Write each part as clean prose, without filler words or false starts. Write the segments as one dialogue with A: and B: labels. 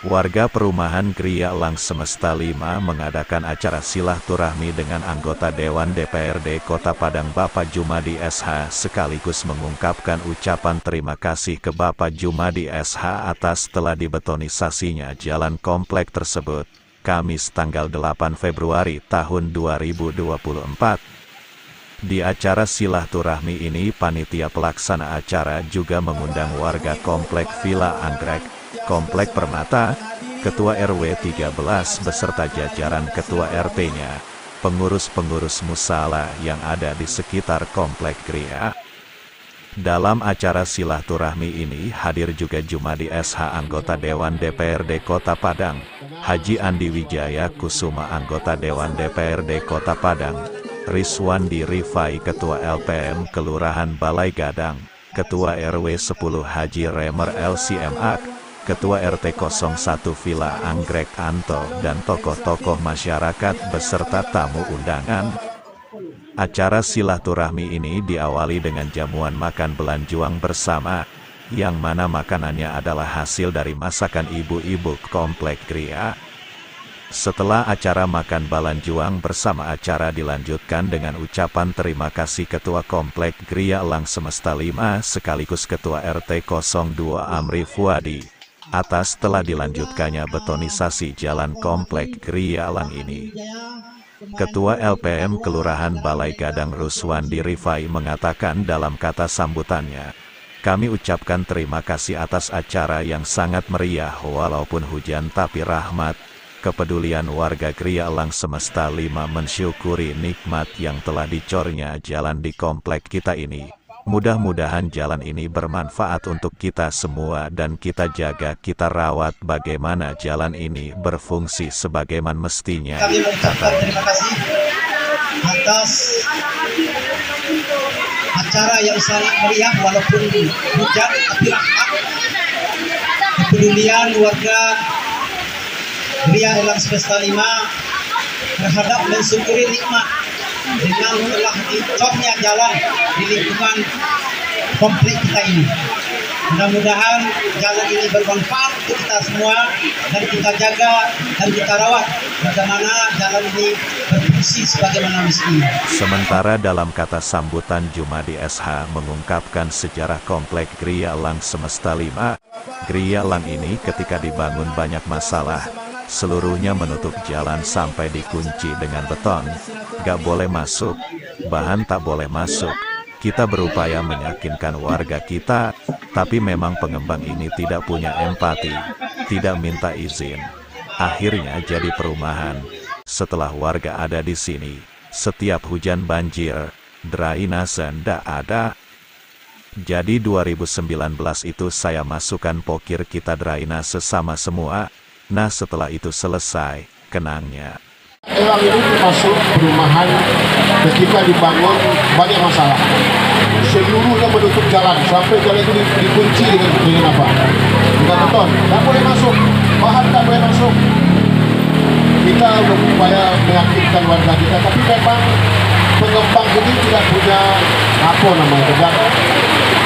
A: Warga perumahan Gria Elang Semesta 5 mengadakan acara silaturahmi dengan anggota Dewan DPRD Kota Padang Bapak Jumadi SH sekaligus mengungkapkan ucapan terima kasih ke Bapak Jumadi SH atas telah dibetonisasinya jalan komplek tersebut, Kamis tanggal 8 Februari tahun 2024. Di acara silaturahmi ini panitia pelaksana acara juga mengundang warga komplek Villa Anggrek, Komplek Permata, Ketua RW 13 beserta jajaran Ketua RT-nya, pengurus-pengurus musala yang ada di sekitar Komplek Gria. Dalam acara silaturahmi ini hadir juga Jumadi SH anggota Dewan DPRD Kota Padang, Haji Andi Wijaya Kusuma anggota Dewan DPRD Kota Padang, Rizwandi Rifai Ketua LPM Kelurahan Balai Gadang, Ketua RW 10 Haji Remer LCMAK, Ketua RT 01 Villa Anggrek Anto dan tokoh-tokoh masyarakat beserta tamu undangan. Acara silaturahmi ini diawali dengan jamuan makan belanjuang bersama, yang mana makanannya adalah hasil dari masakan ibu-ibu Komplek Gria. Setelah acara makan balanjuang bersama acara dilanjutkan dengan ucapan terima kasih Ketua Komplek Gria Elang Semesta 5 sekaligus Ketua RT 02 Amri Fuadi, atas telah dilanjutkannya betonisasi jalan Komplek Gria Elang ini. Ketua LPM Kelurahan Balai Gadang Ruswandi Rifai mengatakan dalam kata sambutannya, "Kami ucapkan terima kasih atas acara yang sangat meriah walaupun hujan tapi rahmat. Kepedulian warga Gria Elang Semesta 5 mensyukuri nikmat yang telah dicornya jalan di komplek kita ini. Mudah-mudahan jalan ini bermanfaat untuk kita semua dan kita jaga, kita rawat bagaimana jalan ini berfungsi sebagaimana mestinya."
B: Kami mengucapkan terima kasih atas acara yang sangat meriah walaupun hujan tapi rahmat. Kepedulian warga Gria Elang Semesta 5 terhadap mensyukuri nikmat dengan telah dicornya jalan di lingkungan komplek kita ini. Mudah-mudahan jalan ini bermanfaat untuk kita semua dan kita jaga dan kita rawat bagaimana jalan ini berfungsi sebagaimana mestinya.
A: Sementara dalam kata sambutan Jumadi SH mengungkapkan sejarah komplek Gria Elang Semesta 5. Gria Elang ini ketika dibangun banyak masalah. Seluruhnya menutup jalan sampai dikunci dengan beton. Gak boleh masuk, bahan tak boleh masuk. Kita berupaya meyakinkan warga kita, tapi memang pengembang ini tidak punya empati, tidak minta izin. Akhirnya jadi perumahan. Setelah warga ada di sini, setiap hujan banjir, drainase ndak ada. Jadi 2019 itu saya masukkan pokir kita drainase sama semua. Nah setelah itu selesai, kenangnya.
C: Elang ini termasuk perumahan ketika dibangun banyak masalah. Seluruhnya menutup jalan, sampai jalan itu dikunci dengan apa? Dengan beton. Tak boleh masuk, bahan tak boleh masuk. Kita berupaya meyakinkan warga kita, tapi memang pengembang ini tidak punya apa namanya,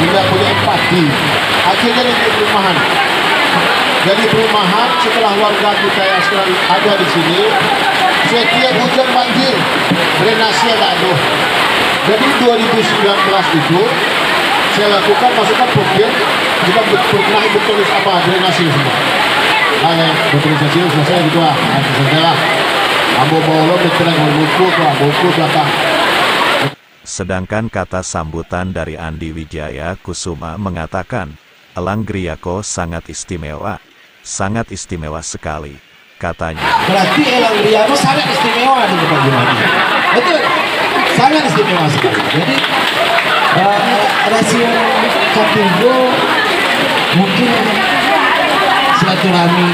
C: tidak punya empati. Akhirnya jadi perumahan. Jadi perumahan setelah warga kita yang sekarang ada di sini, setiap hujan banjir, drainase tak ada. Jadi 2019 itu saya lakukan masukkan pokir, kita berkenai betulis apa drainase semua. Betonisasi selesai gitu lah, selesai lah. Ambo bawa betul buku belakang.
A: Sedangkan kata sambutan dari Andi Wijaya Kusuma mengatakan, Elang Griako sangat istimewa sekali, katanya.
B: Berarti Elang Griako sangat istimewa di Pak Jumadi. Betul, sangat istimewa sekali. Jadi rasio Caturgo mungkin silaturahmi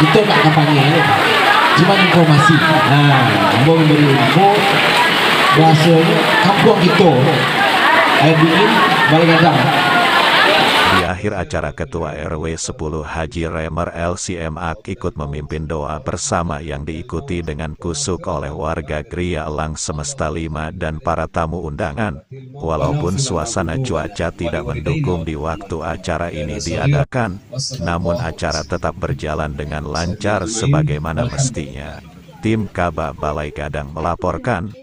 B: itu tak kampanye, cuma informasi. Mau memberi info bahasanya kampung gitu, air dingin Balai Gadang.
A: Di akhir akhir acara Ketua RW 10 Haji Remer LCMA ikut memimpin doa bersama yang diikuti dengan kusuk oleh warga Gria Elang Semesta 5 dan para tamu undangan. Walaupun suasana cuaca tidak mendukung di waktu acara ini diadakan, namun acara tetap berjalan dengan lancar sebagaimana mestinya. Tim Kaba Balai Gadang melaporkan.